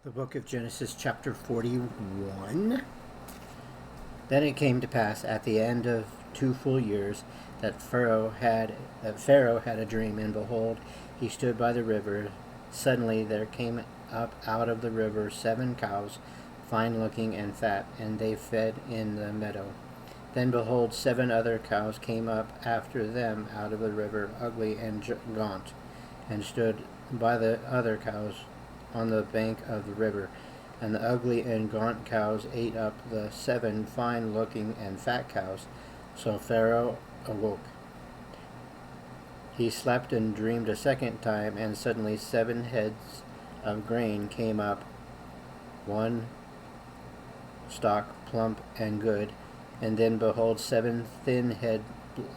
The book of Genesis, chapter 41. Then it came to pass at the end of 2 full years that Pharaoh had a dream, and behold, he stood by the river. Suddenly there came up out of the river 7 cows, fine looking and fat, and they fed in the meadow. Then behold, 7 other cows came up after them out of the river, ugly and gaunt, and stood by the other cows on the bank of the river. And the ugly and gaunt cows ate up the 7 fine looking and fat cows. So Pharaoh awoke. He slept and dreamed a second time, and suddenly 7 heads of grain came up, one stalk plump and good. And then behold, 7 thin head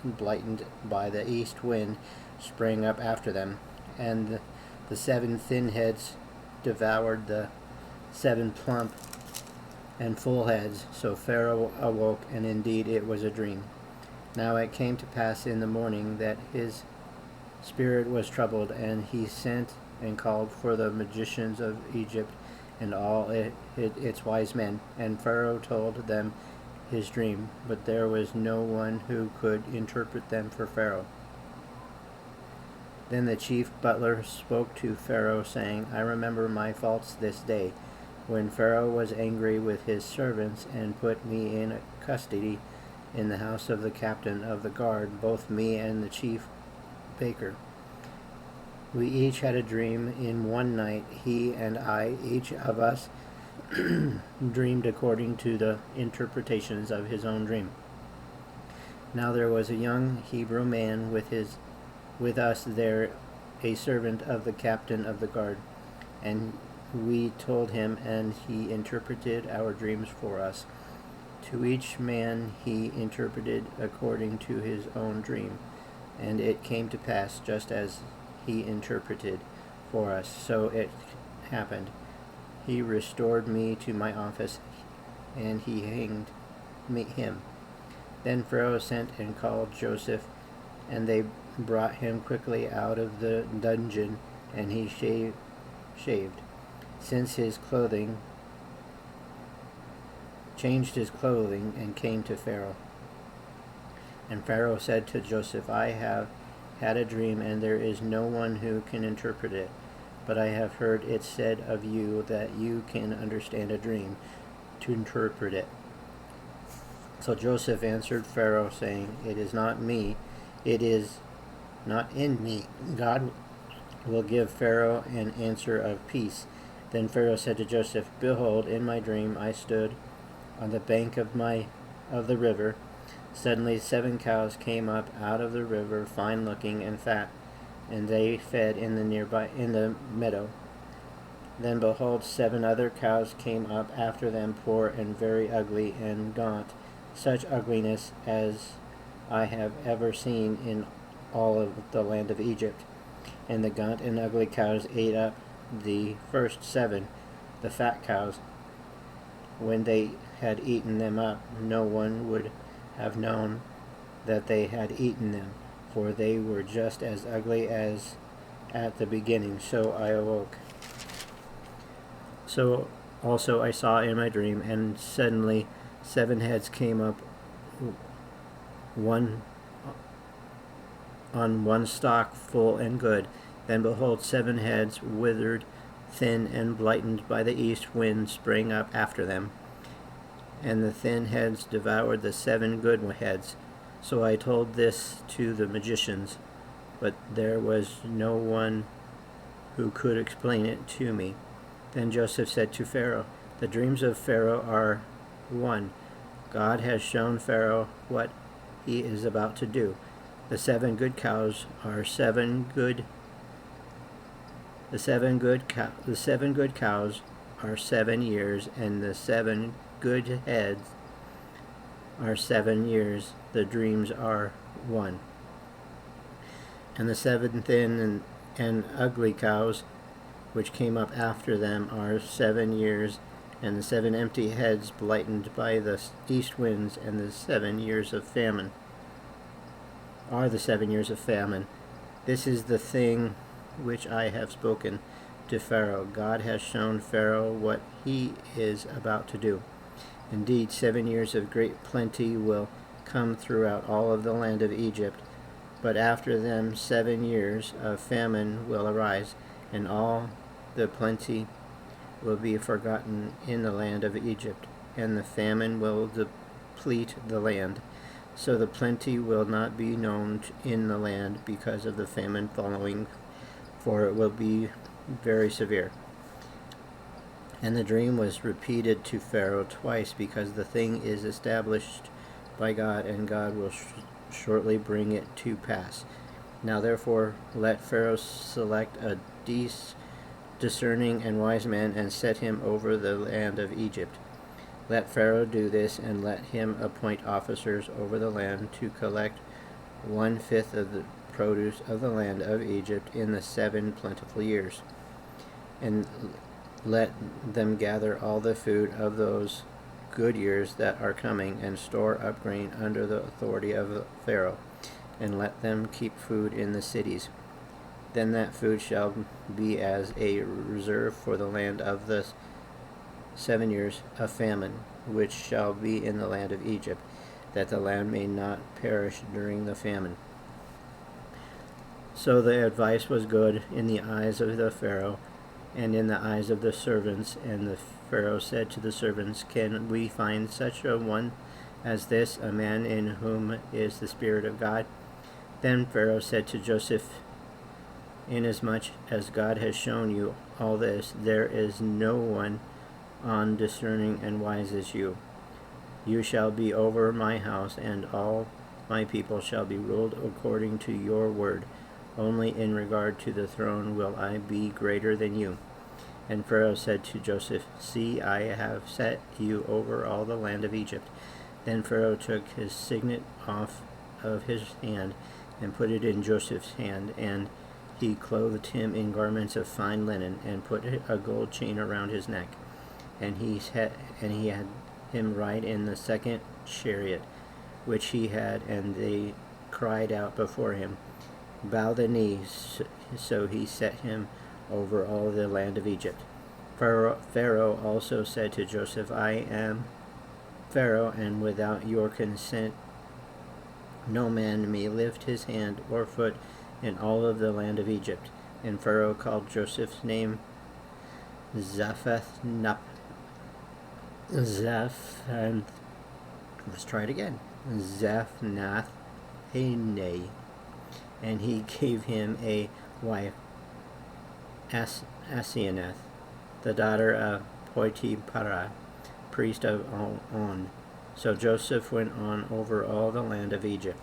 blighted by the east wind sprang up after them, and the 7 thin heads devoured the 7 plump and full heads. So Pharaoh awoke, and indeed it was a dream. Now it came to pass in the morning that his spirit was troubled, and he sent and called for the magicians of Egypt and all its wise men. And Pharaoh told them his dream, but there was no one who could interpret them for Pharaoh. Then the chief butler spoke to Pharaoh, saying, I remember my faults this day, when Pharaoh was angry with his servants and put me in custody in the house of the captain of the guard, both me and the chief baker. We each had a dream in one night, he and I, each of us dreamed according to the interpretations of his own dream. Now there was a young Hebrew man with us there, a servant of the captain of the guard, and we told him, and he interpreted our dreams for us. To each man he interpreted according to his own dream, and it came to pass just as he interpreted for us, so it happened. He restored me to my office, and he hanged him. Then Pharaoh sent and called Joseph, and they brought him quickly out of the dungeon, and he shaved, changed his clothing, and came to Pharaoh. And Pharaoh said to Joseph, I have had a dream, and there is no one who can interpret it. But I have heard it said of you that you can understand a dream to interpret it. So Joseph answered Pharaoh, saying, It is not in me. God will give Pharaoh an answer of peace. Then Pharaoh said to Joseph, Behold, in my dream I stood on the bank of the river. Suddenly 7 cows came up out of the river, fine looking and fat, and they fed in the meadow. Then behold, 7 other cows came up after them, poor and very ugly and gaunt, such ugliness as I have ever seen in all of the land of Egypt. And the gaunt and ugly cows ate up the first 7, the fat cows. When they had eaten them up, no one would have known that they had eaten them, for they were just as ugly as at the beginning. So I awoke. So also I saw in my dream, and suddenly 7 heads came up, one on one stalk, full and good. Then behold, 7 heads, withered, thin, and blighted by the east wind, sprang up after them. And the thin heads devoured the 7 good heads. So I told this to the magicians, but there was no one who could explain it to me. Then Joseph said to Pharaoh, The dreams of Pharaoh are one. God has shown Pharaoh what he is about to do. The 7 good cows are 7 good. The 7 good cows are 7 years, and the 7 good heads are 7 years. The dreams are one. And the 7 thin and ugly cows, which came up after them, are 7 years, and the 7 empty heads blighted by the east winds, and the 7 years of famine are the 7 years of famine. This is the thing which I have spoken to Pharaoh, God has shown Pharaoh what he is about to do. Indeed, 7 years of great plenty will come throughout all of the land of Egypt, but after them 7 years of famine will arise, and all the plenty will be forgotten in the land of Egypt, and the famine will deplete the land. So the plenty will not be known in the land because of the famine following, for it will be very severe. And the dream was repeated to Pharaoh twice, because the thing is established by God, and God will shortly bring it to pass. Now therefore let Pharaoh select a discerning and wise man, and set him over the land of Egypt. Let Pharaoh do this, and let him appoint officers over the land to collect 1/5 of the produce of the land of Egypt in the 7 plentiful years. And let them gather all the food of those good years that are coming, and store up grain under the authority of Pharaoh, and let them keep food in the cities. Then that food shall be as a reserve for the land of the 7 years of famine, which shall be in the land of Egypt, that the land may not perish during the famine. So the advice was good in the eyes of the Pharaoh, and in the eyes of the servants. And the Pharaoh said to the servants, Can we find such a one as this, a man in whom is the Spirit of God? Then Pharaoh said to Joseph, Inasmuch as God has shown you all this, there is no one on discerning and wise as you. You shall be over my house, and all my people shall be ruled according to your word. Only in regard to the throne will I be greater than you. And Pharaoh said to Joseph, See, I have set you over all the land of Egypt. Then Pharaoh took his signet off of his hand, and put it in Joseph's hand, and he clothed him in garments of fine linen, and put a gold chain around his neck. And he had him ride in the second chariot which he had, and they cried out before him, Bow the knees. So he set him over all the land of Egypt. Pharaoh also said to Joseph, I am Pharaoh, and without your consent no man may lift his hand or foot in all of the land of Egypt. And Pharaoh called Joseph's name Zaphnath. Let's try it again. Zaphnath Paneh. And he gave him a wife, Asenath, the daughter of Potiphera, priest of On. So Joseph went on over all the land of Egypt.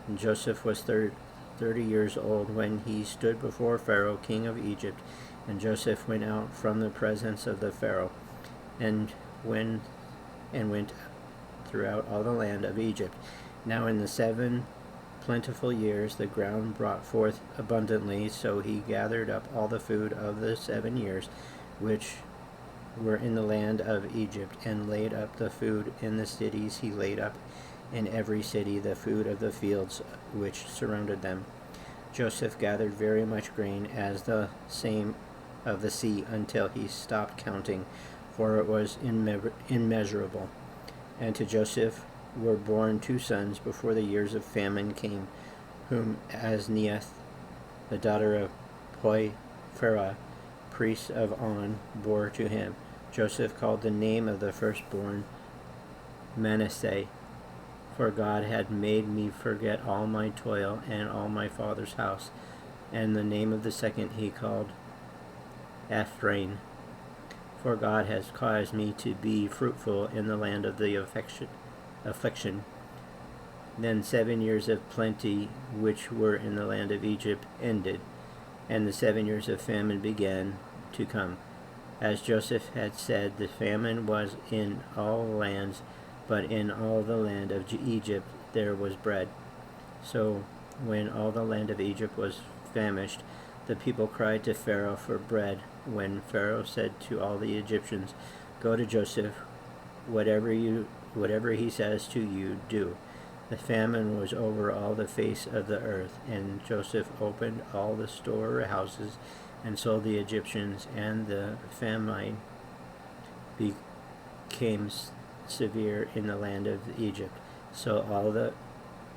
And Joseph was 30 years old when he stood before Pharaoh, king of Egypt. And Joseph went out from the presence of the Pharaoh, and went throughout all the land of Egypt. Now in the 7 plentiful years the ground brought forth abundantly, so he gathered up all the food of the 7 years which were in the land of Egypt, and laid up the food in the cities. He laid up in every city the food of the fields which surrounded them. Joseph gathered very much grain, as the same of the sea, until he stopped counting, for it was immeasurable. And to Joseph were born 2 sons before the years of famine came, whom Asneath, the daughter of Potiphera, priest of On, bore to him. Joseph called the name of the firstborn Manasseh, for God had made me forget all my toil and all my father's house. And the name of the second he called Ephraim, for God has caused me to be fruitful in the land of the affliction. Then 7 years of plenty which were in the land of Egypt ended, and the 7 years of famine began to come. As Joseph had said, the famine was in all lands, but in all the land of Egypt there was bread. So when all the land of Egypt was famished, the people cried to Pharaoh for bread. When Pharaoh said to all the Egyptians, Go to Joseph, whatever he says to you, do. The famine was over all the face of the earth, and Joseph opened all the storehouses And so the Egyptians and the famine became severe in the land of Egypt. So all the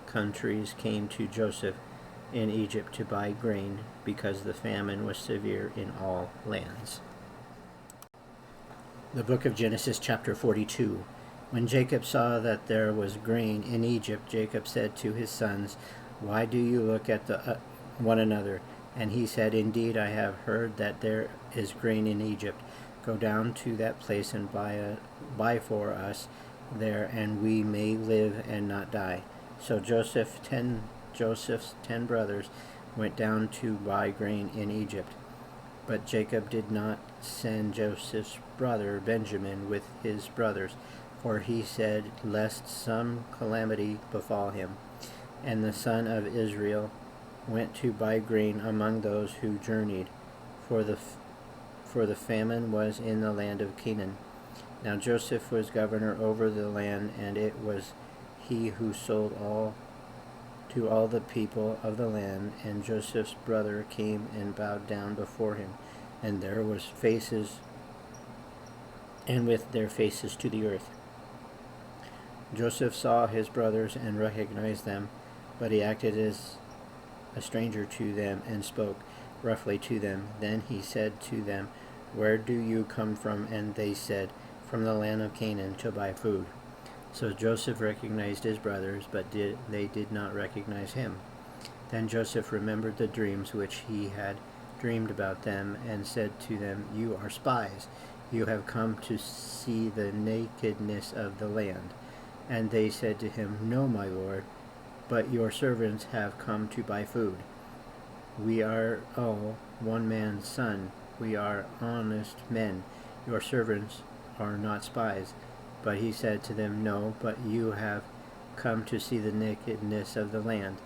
countries came to Joseph in Egypt to buy grain, because the famine was severe in all lands. The book of Genesis, chapter 42. When Jacob saw that there was grain in Egypt, Jacob said to his sons, "Why do you look at one another?" And he said, "Indeed, I have heard that there is grain in Egypt. Go down to that place and buy for us there, and we may live and not die." So Joseph's 10 brothers went down to buy grain in Egypt. But Jacob did not send Joseph's brother Benjamin with his brothers, for he said, lest some calamity befall him. And the son of Israel went to buy grain among those who journeyed, for the famine was in the land of Canaan. Now Joseph was governor over the land, and it was he who sold to all the people of the land. And Joseph's brother came and bowed down before him, and with their faces to the earth. Joseph saw his brothers and recognized them, but he acted as a stranger to them and spoke roughly to them. Then he said to them, "Where do you come from?" And they said, "From the land of Canaan, to buy food." So Joseph recognized his brothers, but they did not recognize him. Then Joseph remembered the dreams which he had dreamed about them, and said to them, "You are spies. You have come to see the nakedness of the land." And they said to him, "No, my lord, but your servants have come to buy food. We are all one man's son. We are honest men. Your servants are not spies." But he said to them, "No, but you have come to see the nakedness of the land."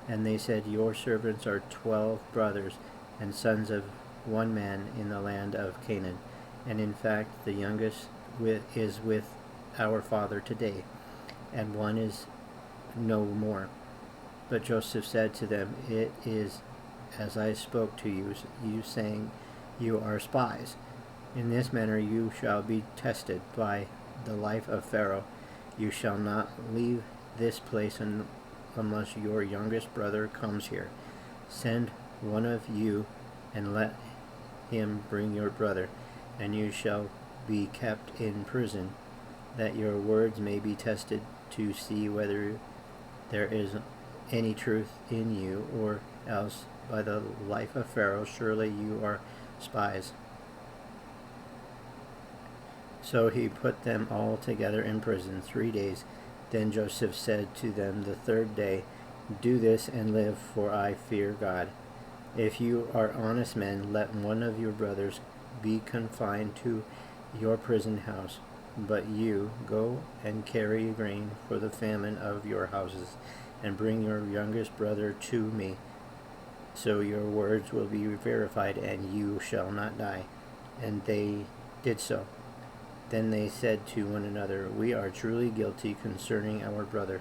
And they said, "Your servants are 12 brothers and sons of one man in the land of Canaan. And in fact, the youngest is with our father today, and one is no more." But Joseph said to them, "It is as I spoke to you, saying, you are spies. In this manner you shall be tested by the life of Pharaoh. You shall not leave this place unless your youngest brother comes here. Send one of you and let him bring your brother, and you shall be kept in prison, that your words may be tested to see whether there is any truth in you, or else by the life of Pharaoh, surely you are spies." So he put them all together in prison 3 days. Then Joseph said to them the third day, "Do this and live, for I fear God. If you are honest men, let one of your brothers be confined to your prison house. But you go and carry grain for the famine of your houses, and bring your youngest brother to me. So your words will be verified, and you shall not die." And they did so. Then they said to one another, "We are truly guilty concerning our brother,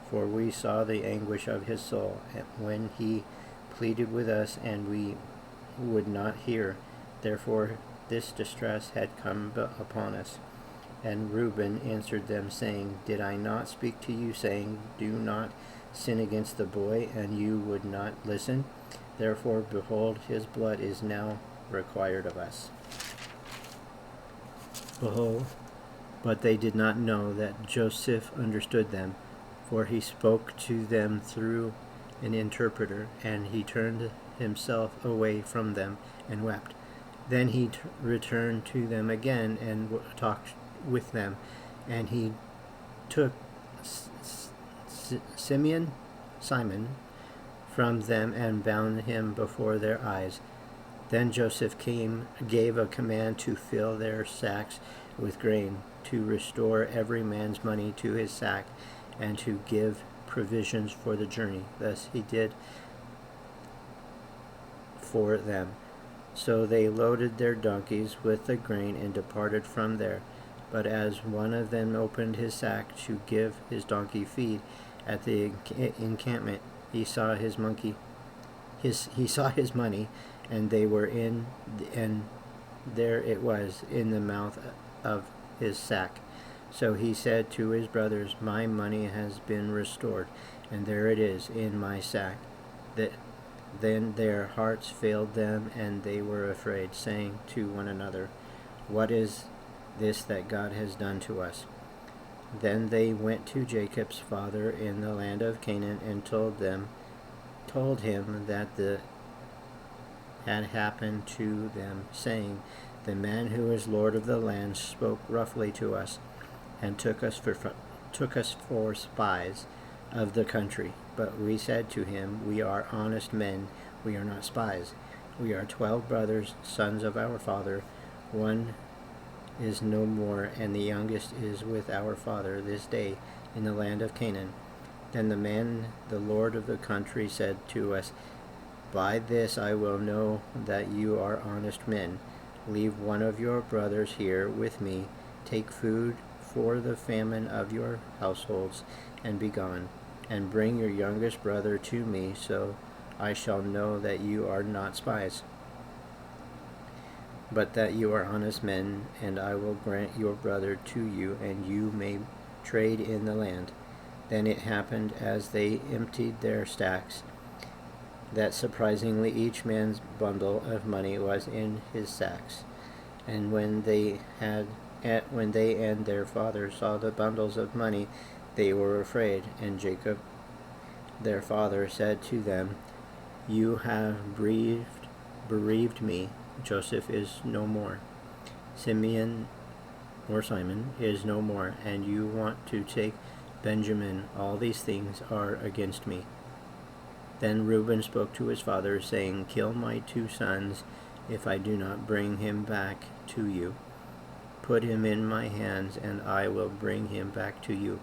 for we saw the anguish of his soul when he pleaded with us, and we would not hear. Therefore this distress had come upon us." And Reuben answered them, saying, "Did I not speak to you, saying, 'Do not sin against the boy,' and you would not listen? Therefore, behold, his blood is now required of us." Behold, but they did not know that Joseph understood them, for he spoke to them through an interpreter, and he turned himself away from them and wept. Then he returned to them again and talked with them, and he took Simon from them and bound him before their eyes. Then Joseph gave a command to fill their sacks with grain, to restore every man's money to his sack, and to give provisions for the journey. Thus he did for them. So they loaded their donkeys with the grain and departed from there. But as one of them opened his sack to give his donkey feed at the encampment, he saw his money, And they were and there it was in the mouth of his sack. So he said to his brothers, my money has been restored, and there it is in my sack. Then their hearts failed them, and they were afraid, saying to one another, what is this that God has done to us? Then they went to Jacob's father in the land of Canaan and told him that had happened to them, saying, the man who is Lord of the land spoke roughly to us, and took us for spies of the country. But we said to him, we are honest men, we are not spies. We are 12 brothers, sons of our father. One is no more, and the youngest is with our father this day in the land of Canaan. Then the man, the Lord of the country, said to us, by this I will know that you are honest men. Leave one of your brothers here with me. Take food for the famine of your households, and be gone. And bring your youngest brother to me, so I shall know that you are not spies, but that you are honest men, and I will grant your brother to you, and you may trade in the land. Then it happened, as they emptied their stacks, that surprisingly each man's bundle of money was in his sacks. And when they and their father saw the bundles of money, they were afraid. And Jacob, their father, said to them, you have bereaved me. Joseph is no more. Simon is no more, and you want to take Benjamin. All these things are against me. Then Reuben spoke to his father, saying, kill my 2 sons, if I do not bring him back to you. Put him in my hands, and I will bring him back to you.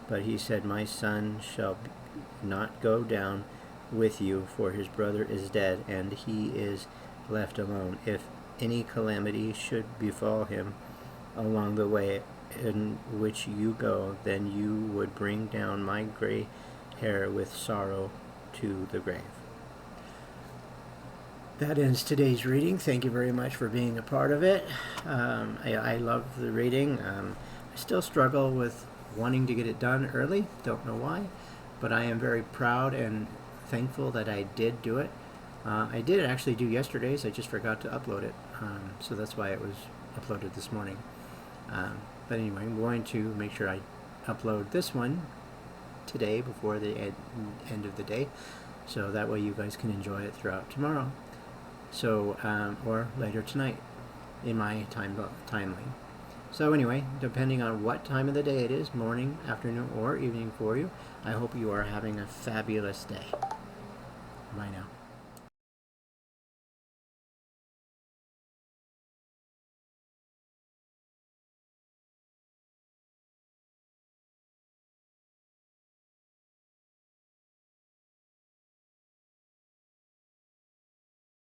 But he said, my son shall not go down with you, for his brother is dead, and he is left alone. If any calamity should befall him along the way in which you go, then you would bring down my gray hair with sorrow to the grave. That ends today's reading. Thank you very much for being a part of it. I love the reading. I still struggle with wanting to get it done early. Don't know why, but I am very proud and thankful that I did do it. I did actually do yesterday's. I just forgot to upload it, so that's why it was uploaded this morning. But anyway, I'm going to make sure I upload this one today before the end of the day, so that way you guys can enjoy it throughout tomorrow, so or later tonight in my timeline. So anyway, depending on what time of the day it is, morning, afternoon, or evening for you, I hope you are having a fabulous day. Bye now.